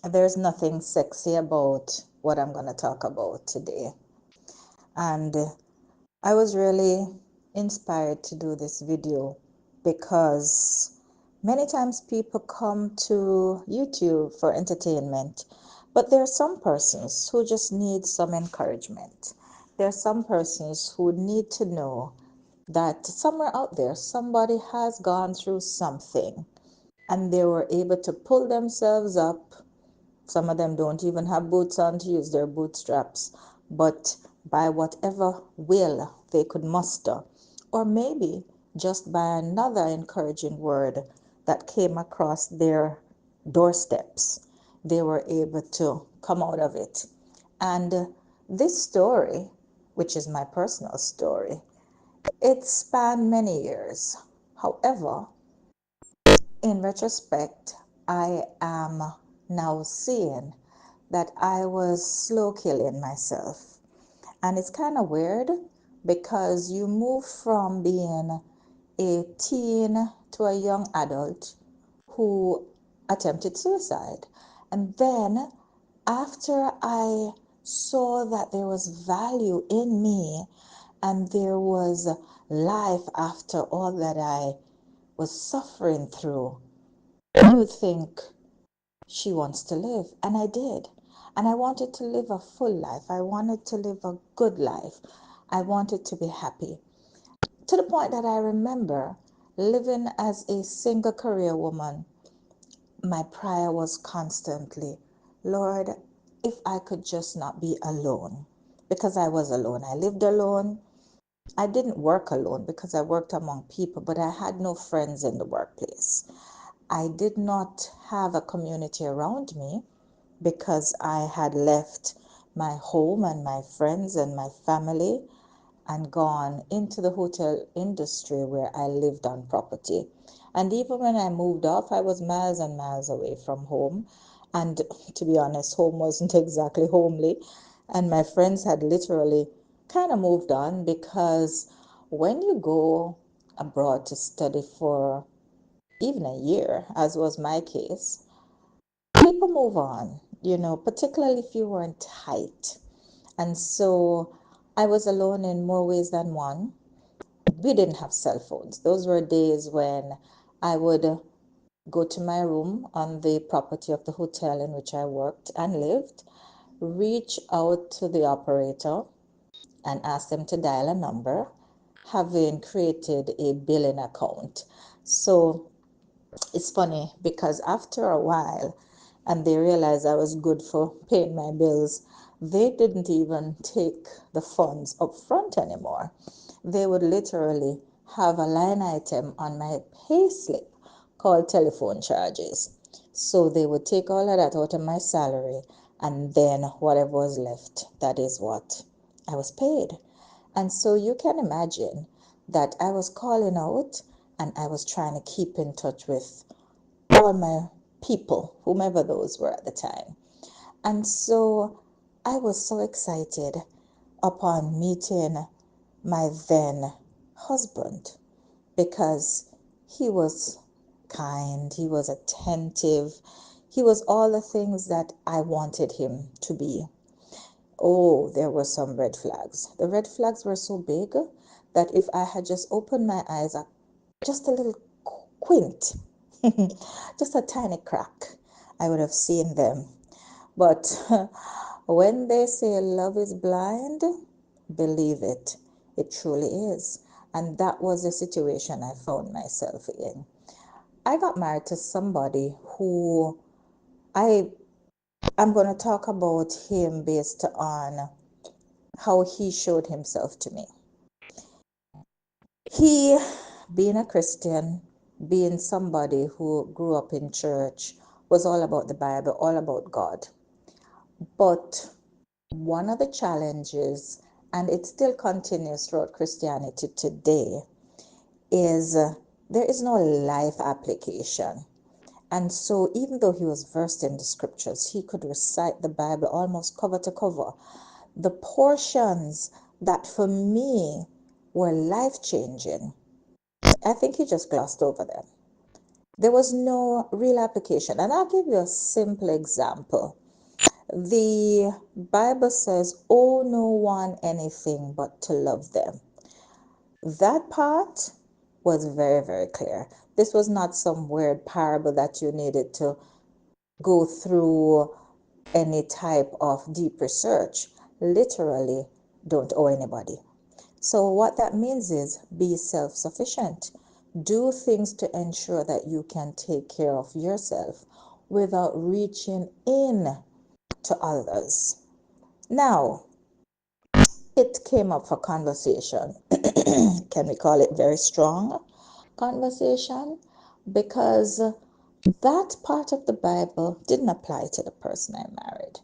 there's nothing sexy about what I'm going to talk about today. And I was really inspired to do this video because many times people come to YouTube for entertainment, but there are some persons who just need some encouragement. There are some persons who need to know that somewhere out there somebody has gone through something and they were able to pull themselves up. Some of them don't even have boots on to use their bootstraps, but by whatever will they could muster, or maybe just by another encouraging word that came across their doorsteps, they were able to come out of it. And this story, which is my personal story, it spanned many years. However, in retrospect, I am now seeing that I was slow killing myself. And it's kind of weird because you move from being a teen to a young adult who attempted suicide. And then after I saw that there was value in me and there was life after all that I was suffering through, you think she wants to live. And I did. And I wanted to live a full life. I wanted to live a good life. I wanted to be happy. To the point that I remember living as a single career woman, my prayer was constantly, Lord, if I could just not be alone. Because I was alone. I lived alone. I didn't work alone because I worked among people, but I had no friends in the workplace. I did not have a community around me because I had left my home and my friends and my family and gone into the hotel industry where I lived on property. And even when I moved off, I was miles and miles away from home. And to be honest, home wasn't exactly homely. And my friends had literally kind of moved on because when you go abroad to study for even a year, as was my case, people move on, particularly if you weren't tight. And so I was alone in more ways than one. We didn't have cell phones. Those were days when I would go to my room on the property of the hotel in which I worked and lived, reach out to the operator and ask them to dial a number, having created a billing account. So it's funny because after a while, and they realized I was good for paying my bills, they didn't even take the funds up front anymore. They would literally have a line item on my pay slip called telephone charges. So they would take all of that out of my salary, and then whatever was left, that is what I was paid. And so you can imagine that I was calling out and I was trying to keep in touch with all my people, whomever those were at the time. And so I was so excited upon meeting my then husband because he was kind, he was attentive, he was all the things that I wanted him to be. Oh, there were some red flags. The red flags were so big that if I had just opened my eyes up just a little quint, just a tiny crack, I would have seen them. But when they say love is blind, believe it. It truly is. And that was the situation I found myself in. I got married to somebody who I I'm going to talk about him based on how he showed himself to me. He, being a Christian, being somebody who grew up in church, was all about the Bible, all about God. But one of the challenges, and it still continues throughout Christianity today, is there is no life application. And so, even though he was versed in the scriptures, he could recite the Bible almost cover to cover. The portions that for me were life changing, I think he just glossed over them There was no real application. And I'll give you a simple example. The Bible says, owe no one anything but to love them. That part was very, very clear. This was not some weird parable that you needed to go through any type of deep research. Literally, don't owe anybody. So, what that means is be self sufficient. Do things to ensure that you can take care of yourself without reaching in to others. Now, it came up for conversation. Can we call it very strong conversation? Because that part of the Bible didn't apply to the person I married.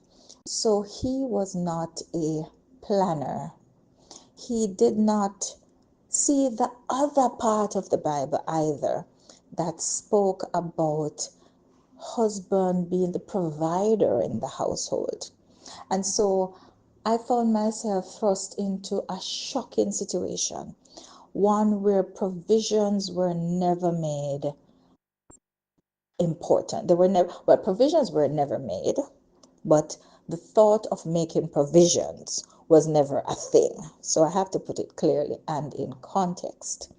So he was not a planner. He did not see the other part of the Bible either that spoke about husband being the provider in the household. And so I found myself thrust into a shocking situation, one where provisions were never made important. They were never, well, provisions were never made, but the thought of making provisions was never a thing. So I have to put it clearly and in context.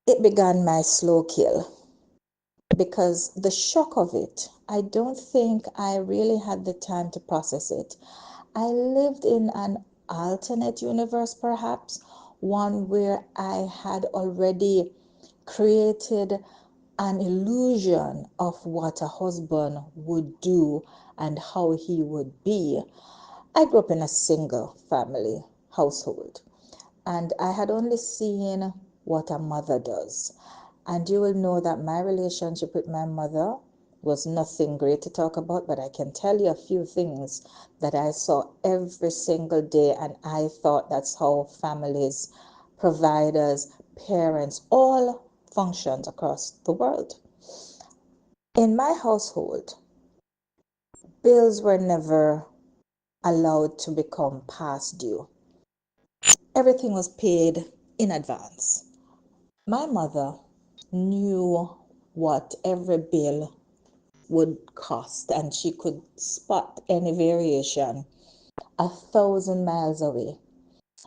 It began my slow kill because the shock of it, I don't think I really had the time to process it. I lived in an alternate universe, perhaps, one where I had already created an illusion of what a husband would do and how he would be. I grew up in a single family household, and I had only seen what a mother does. And you will know that my relationship with my mother was nothing great to talk about, but I can tell you a few things that I saw every single day, and I thought that's how families, providers, parents, all functions across the world. In my household, bills were never allowed to become past due. Everything was paid in advance. My mother knew what every bill would cost, and she could spot any variation 1,000 miles away.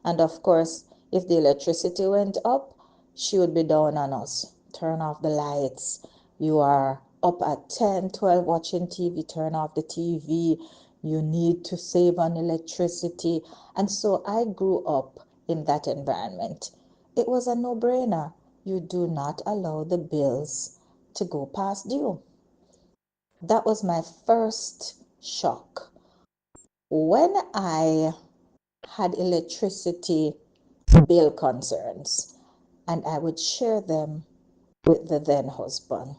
And of course, if the electricity went up, she would be down on us. Turn off the lights. You are up at 10, 12 watching TV, turn off the TV. You need to save on electricity. And so I grew up in that environment. It was a no brainer. You do not allow the bills to go past due. That was my first shock. When I had electricity bill concerns, and I would share them with the then husband,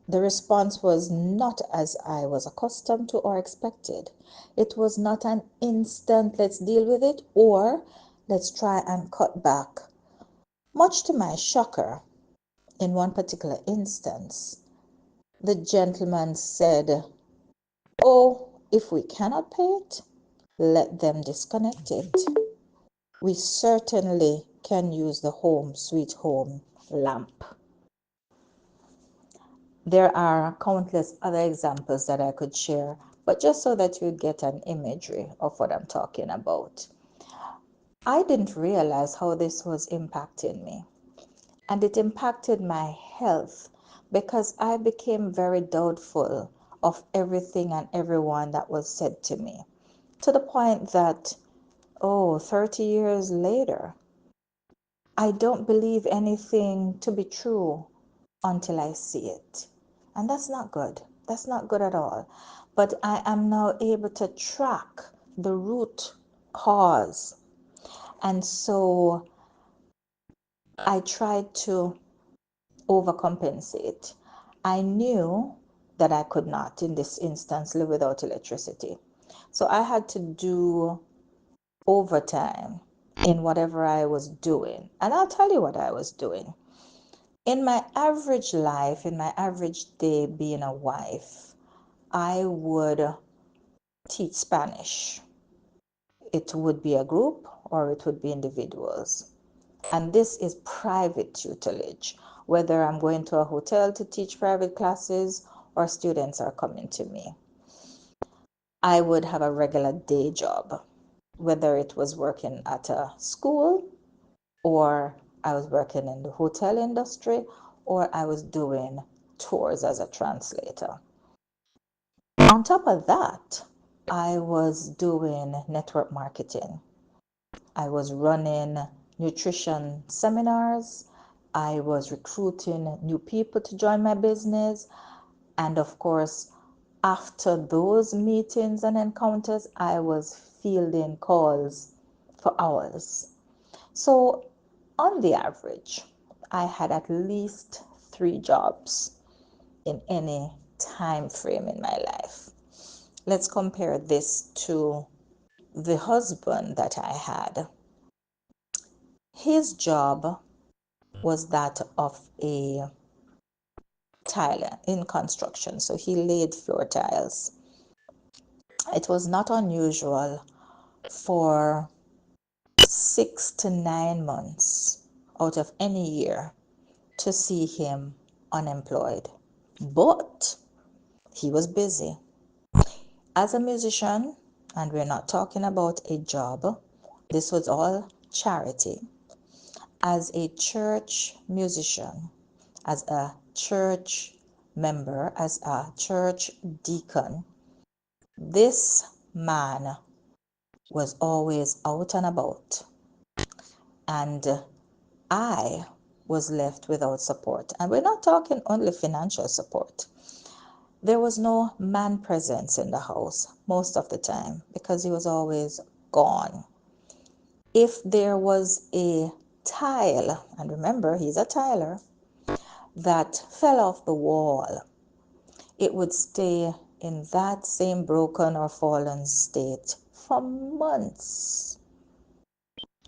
the response was not as I was accustomed to or expected. It was not an instant, let's deal with it, or let's try and cut back. Much to my shocker, in one particular instance, the gentleman said, oh, if we cannot pay it, let them disconnect it. We certainly can use the home sweet home lamp. There are countless other examples that I could share, but just so that you get an imagery of what I'm talking about. I didn't realize how this was impacting me, and it impacted my health because I became very doubtful of everything and everyone that was said to me, to the point that, 30 years later, I don't believe anything to be true until I see it. And that's not good. That's not good at all. But I am now able to track the root cause. And so I tried to overcompensate. I knew that I could not, in this instance, live without electricity. So I had to do overtime in whatever I was doing. And I'll tell you what I was doing. In my average life, in my average day being a wife, I would teach Spanish. It would be a group or it would be individuals. And this is private tutelage. whether I'm going to a hotel to teach private classes or students are coming to me. I would have a regular day job, whether it was working at a school or I was working in the hotel industry or I was doing tours as a translator. On top of that, I was doing network marketing. I was running nutrition seminars. I was recruiting new people to join my business. And of course, after those meetings and encounters, I was fielding calls for hours. So, on the average, I had at least 3 jobs in any time frame in my life. Let's compare this to the husband that I had. His job was that of a tiler in construction, so he laid floor tiles. It was not unusual for 6 to 9 months out of any year to see him unemployed. But he was busy. As a musician, and we're not talking about a job, this was all charity. As a church musician, as a church member, as a church deacon, this man was always out and about. And I was left without support. And we're not talking only financial support. There was no man presence in the house most of the time because he was always gone. If there was a tile, and remember he's a tiler, that fell off the wall, it would stay in that same broken or fallen state for months.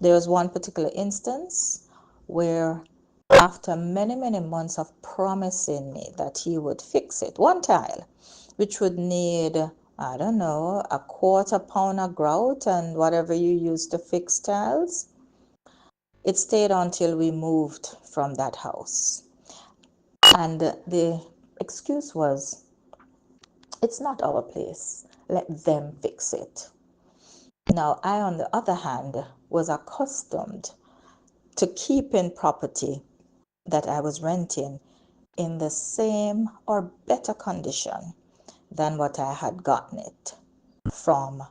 There was one particular instance where after many, many months of promising me that he would fix it, one tile, which would need, I don't know, a quarter pound of grout and whatever you use to fix tiles, it stayed until we moved from that house. And the excuse was, it's not our place, let them fix it. Now, I, on the other hand, was accustomed to keeping property that I was renting in the same or better condition than what I had gotten it from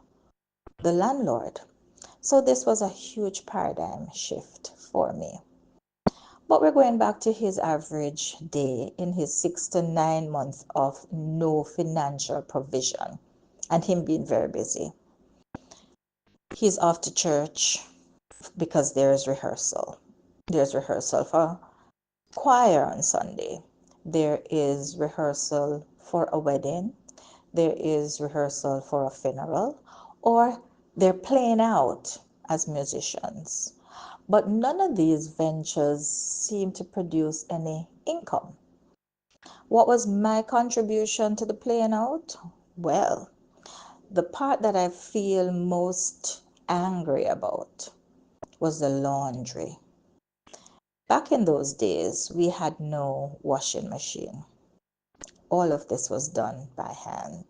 the landlord. So this was a huge paradigm shift for me. But we're going back to his average day in his 6 to 9 months of no financial provision and him being very busy. He's off to church because there's rehearsal. There's rehearsal for choir on Sunday. There is rehearsal for a wedding. There is rehearsal for a funeral, or they're playing out as musicians. But none of these ventures seem to produce any income. What was my contribution to the playing out? Well, the part that I feel most angry about was the laundry. Back in those days, we had no washing machine. All of this was done by hand.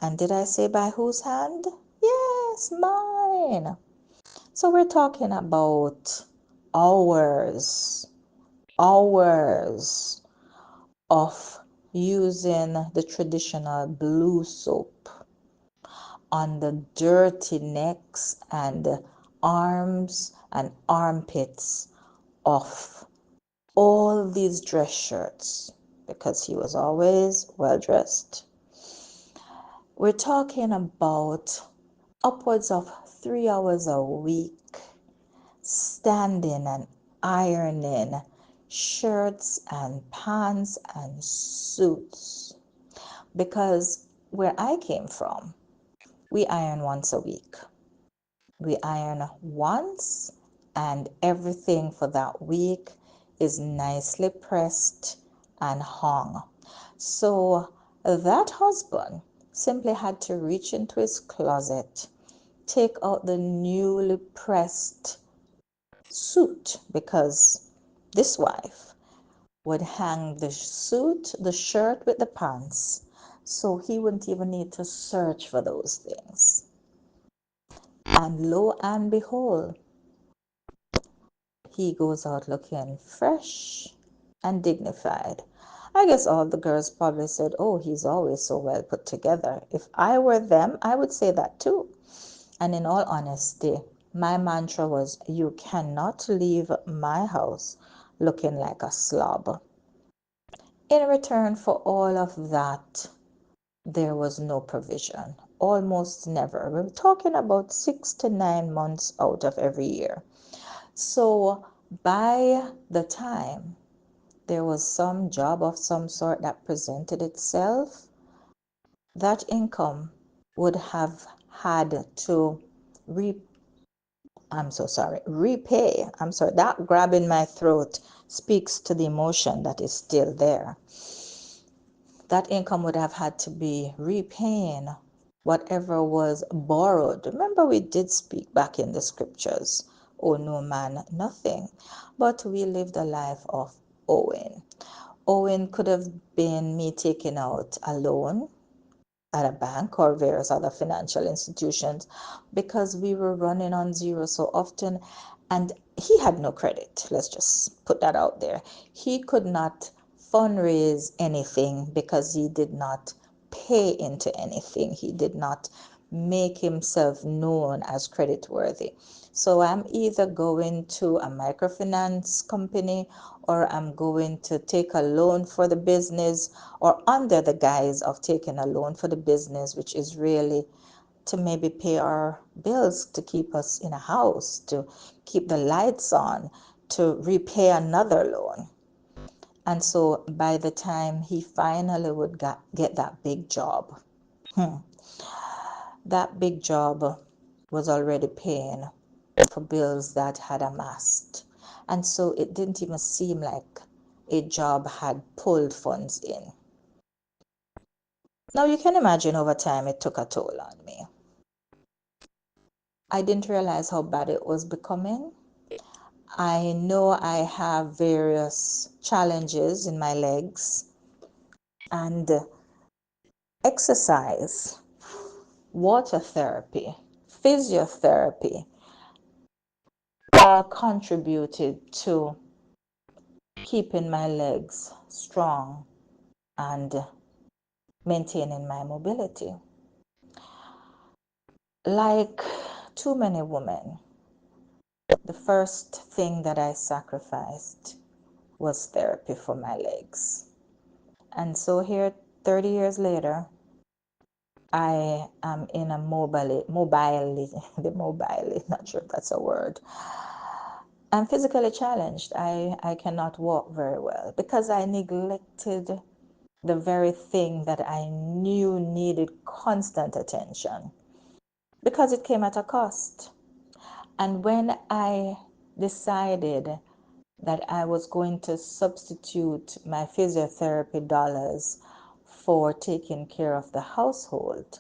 And did I say by whose hand? Yes, mine. So we're talking about hours, hours of using the traditional blue soap on the dirty necks and arms and armpits of all these dress shirts because he was always well dressed. We're talking about upwards of 3 hours a week standing and ironing shirts and pants and suits because where I came from, we iron once a week. We iron once and everything for that week is nicely pressed and hung. So that husband simply had to reach into his closet, take out the newly pressed suit because this wife would hang the suit, the shirt with the pants, so he wouldn't even need to search for those things. And lo and behold, he goes out looking fresh and dignified. I guess all the girls probably said, oh, he's always so well put together. If I were them, I would say that too. And in all honesty, my mantra was, you cannot leave my house looking like a slob. In return for all of that, there was no provision, almost never. We're talking about 6 to 9 months out of every year. So by the time there was some job of some sort that presented itself, that income would have had to repay. I'm sorry, that grab in my throat speaks to the emotion that is still there. That income would have had to be repaying whatever was borrowed. Remember, we did speak back in the scriptures, owe no man nothing. But we lived a life of owing. Owing could have been me taking out a loan at a bank or various other financial institutions because we were running on zero so often, and he had no credit. Let's just put that out there. He could not fundraise anything because he did not pay into anything. He did not make himself known as credit worthy. So I'm either going to a microfinance company, or I'm going to take a loan for the business, or under the guise of taking a loan for the business, which is really to maybe pay our bills, to keep us in a house, to keep the lights on, to repay another loan. And so by the time he finally would get that big job, that big job was already paying for bills that had amassed. And so it didn't even seem like a job had pulled funds in. Now you can imagine over time it took a toll on me. I didn't realize how bad it was becoming. I know I have various challenges in my legs, and exercise, water therapy, physiotherapy all contributed to keeping my legs strong and maintaining my mobility. Like too many women, the first thing that I sacrificed was therapy for my legs. And so here, 30 years later, I am in a not sure if that's a word. I'm physically challenged. I cannot walk very well because I neglected the very thing that I knew needed constant attention, because it came at a cost. And when I decided that I was going to substitute my physiotherapy dollars for taking care of the household,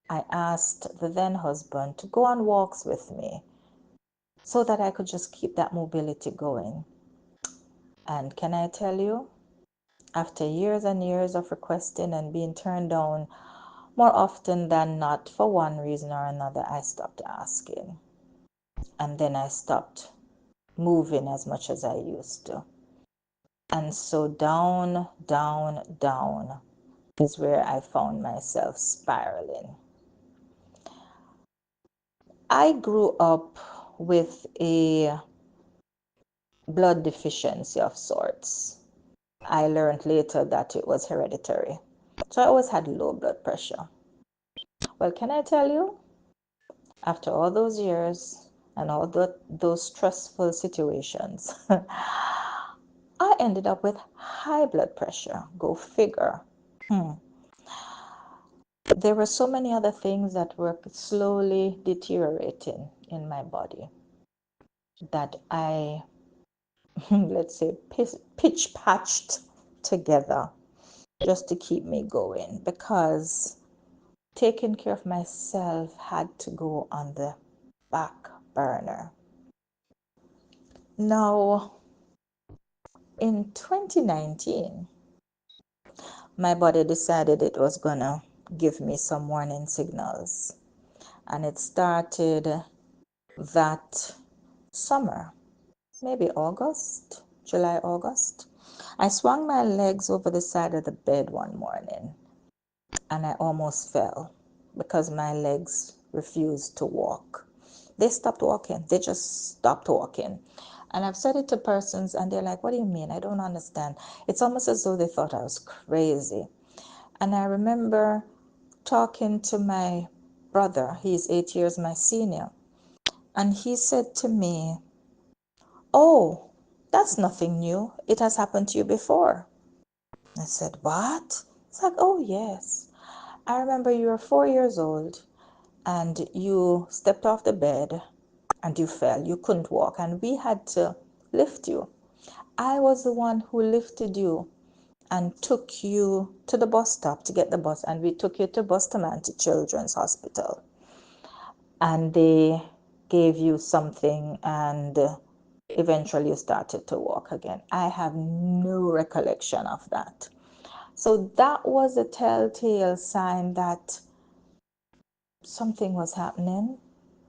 I asked the then husband to go on walks with me so that I could just keep that mobility going. And can I tell you, after years and years of requesting and being turned down, more often than not, for one reason or another, I stopped asking. And then I stopped moving as much as I used to. And so down, down, down is where I found myself spiraling. I grew up with a blood deficiency of sorts. I learned later that it was hereditary. So I always had low blood pressure. Well, can I tell you, after all those years and all those stressful situations, I ended up with high blood pressure. Go figure. There were so many other things that were slowly deteriorating in my body that I, let's say, pitch patched together just to keep me going, because taking care of myself had to go on the back burner. Now, in 2019, my body decided it was gonna give me some warning signals. And it started that summer, maybe August, July, August. I swung my legs over the side of the bed one morning and I almost fell because my legs refused to walk. They stopped walking. They just stopped walking. And I've said it to persons and they're like, what do you mean? I don't understand. It's almost as though they thought I was crazy. And I remember talking to my brother. He's 8 years my senior. And he said to me, oh, that's nothing new. It has happened to you before. I said, what? It's like, oh, yes. I remember you were 4 years old and you stepped off the bed and you fell. You couldn't walk and we had to lift you. I was the one who lifted you and took you to the bus stop to get the bus, and we took you to Bustamante Children's Hospital. And they gave you something and eventually you started to walk again. I have no recollection of that. So that was a telltale sign that something was happening.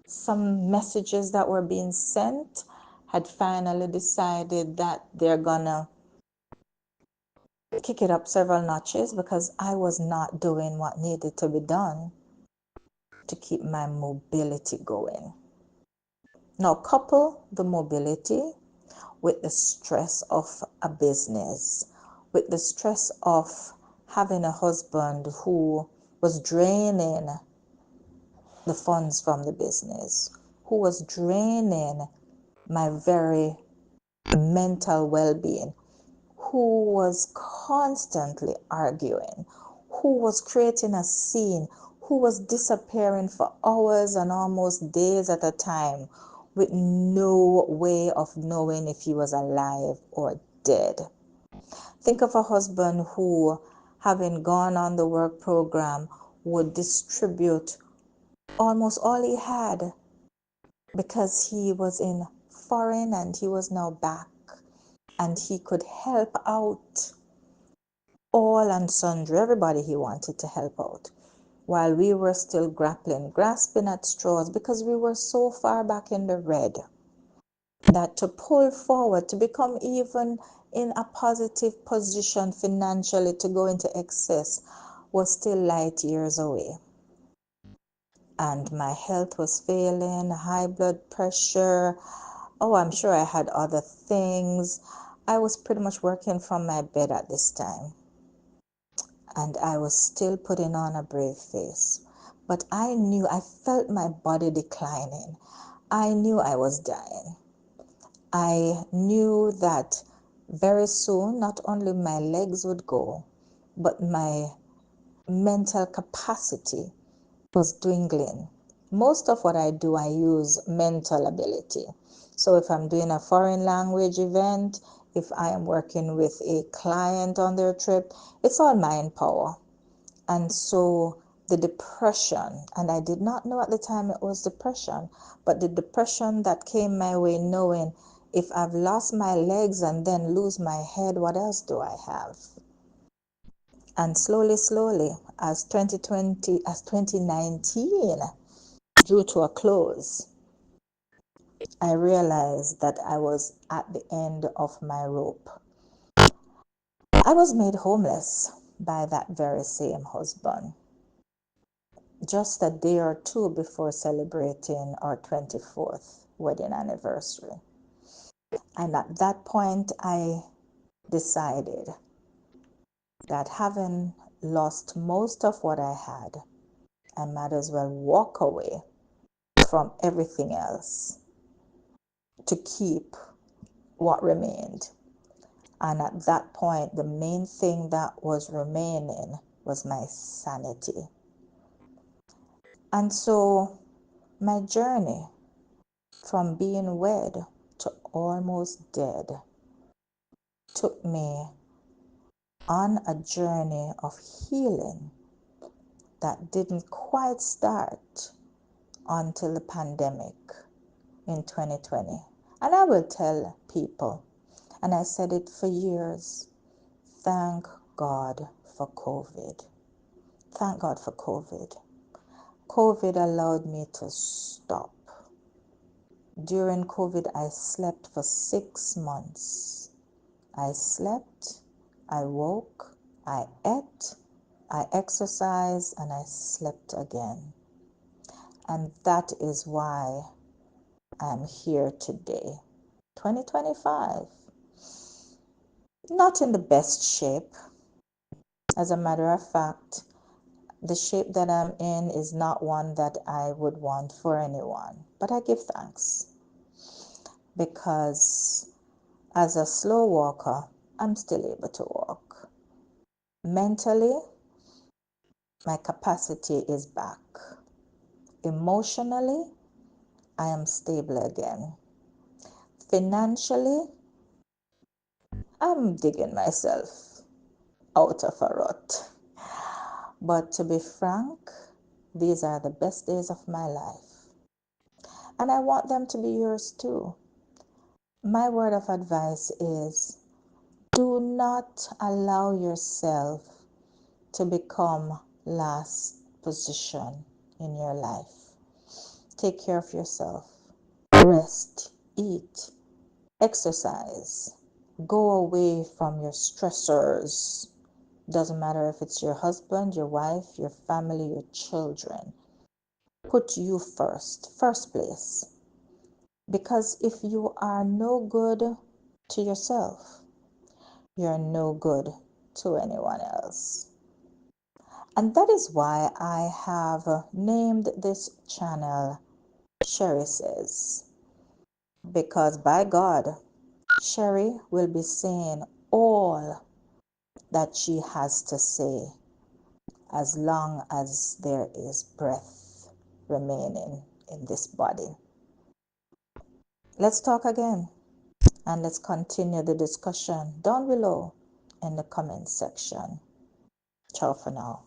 Some messages that were being sent had finally decided that they're gonna kick it up several notches because I was not doing what needed to be done to keep my mobility going. Now, couple the mobility with the stress of a business, with the stress of having a husband who was draining the funds from the business, who was draining my very mental well being, who was constantly arguing, who was creating a scene, who was disappearing for hours and almost days at a time with no way of knowing if he was alive or dead. Think of a husband who, having gone on the work program, would distribute almost all he had because he was in foreign and he was now back and he could help out all and sundry, everybody he wanted to help out, while we were still grasping at straws because we were so far back in the red that to pull forward, to become even in a positive position financially, to go into excess, was still light years away. And my health was failing, high blood pressure. Oh, I'm sure I had other things. I was pretty much working from my bed at this time. And I was still putting on a brave face. But I knew, I felt my body declining. I knew I was dying. I knew that very soon, not only my legs would go, but my mental capacity was dwindling. Most of what I do, I use mental ability. So if I'm doing a foreign language event, if I am working with a client on their trip, it's all mind power. And so the depression, and I did not know at the time it was depression, but the depression that came my way, knowing if I've lost my legs and then lose my head, what else do I have? And slowly, as 2019 drew to a close, I realized that I was at the end of my rope. I was made homeless by that very same husband just a day or two before celebrating our 24th wedding anniversary. And at that point, I decided that having lost most of what I had, I might as well walk away from everything else to keep what remained. And at that point, the main thing that was remaining was my sanity. And so my journey from being wed to almost dead took me on a journey of healing that didn't quite start until the pandemic in 2020. And I will tell people, And I said it for years. Thank God for COVID. Thank God for COVID. COVID allowed me to stop. During COVID, I slept for 6 months. I slept, I woke, I ate, I exercised, and I slept again. And that is why I'm here today. 2025. Not in the best shape. As a matter of fact, the shape that I'm in is not one that I would want for anyone. But I give thanks because as a slow walker, I'm still able to walk. Mentally, my capacity is back. Emotionally, I am stable again. Financially, I'm digging myself out of a rut. But to be frank, these are the best days of my life. And I want them to be yours too. My word of advice is do not allow yourself to become last position in your life. Take care of yourself. Rest, eat, exercise. Go away from your stressors. Doesn't matter if it's your husband, your wife, your family, your children. Put you first place. Because if you are no good to yourself, you're no good to anyone else. And that is why I have named this channel Sheri Says. Because by God, Sheri will be saying all that she has to say as long as there is breath remaining in this body. Let's talk again and let's continue the discussion down below in the comment section. Ciao for now.